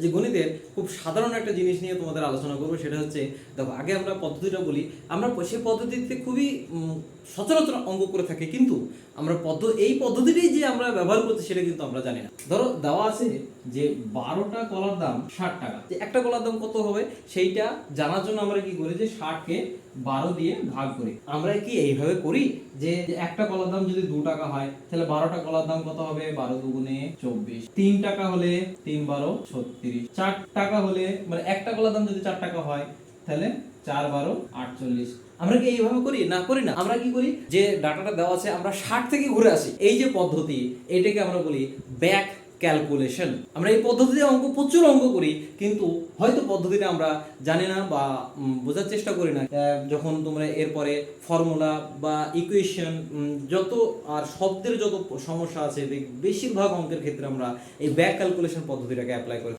যে গণিতের খুব সাধারণ একটা জিনিস নিয়ে তোমাদের আলোচনা করবো, সেটা হচ্ছে দেখো আগে আমরা পদ্ধতিটা বলি। আমরা সেই পদ্ধতিতে খুবই সচরাচর অঙ্ক করে থাকি, কিন্তু আমরা এই পদ্ধতিটাই যে আমরা ব্যবহার করছি সেটা কিন্তু আমরা জানি না। ধরো দেওয়া আছে যে 12টা কলার দাম 60 টাকা, যে একটা কলার দাম কত হবে সেইটা জানার জন্য আমরা কি করি, যে 60কে 12 দিয়ে ভাগ করি। আমরা কি এইভাবে করি যে একটা কলার দাম যদি 2 টাকা হয়, তাহলে 12টা কলার দাম কত হবে, 12 দুগুণে 24। 3 টাকা হলে 3 12 36। 4 টাকা হলে মানে একটা কলার দাম যদি 4 টাকা হয়, তাহলে 4 12 48। আমরা কি এইভাবে করি? না, করি না। আমরা কি করি, যে ডাটাটা দেওয়া আছে আমরা 60 থেকে ঘুরে আসি। এই যে পদ্ধতি, এটাকে আমরা বলি ব্যাক ক্যালকুলেশন। আমরা এই পদ্ধতিতে প্রচুর অঙ্ক করি, কিন্তু হয়তো পদ্ধতিটা আমরা জানি না বা বোঝার চেষ্টা করি না। যখন তোমরা এরপরে ফর্মুলা বা ইকুয়েশন যত আর শব্দের যত সমস্যা আছে, বেশিরভাগ অঙ্কের ক্ষেত্রে আমরা এই ব্যাক ক্যালকুলেশন পদ্ধতিটাকে অ্যাপ্লাই করি।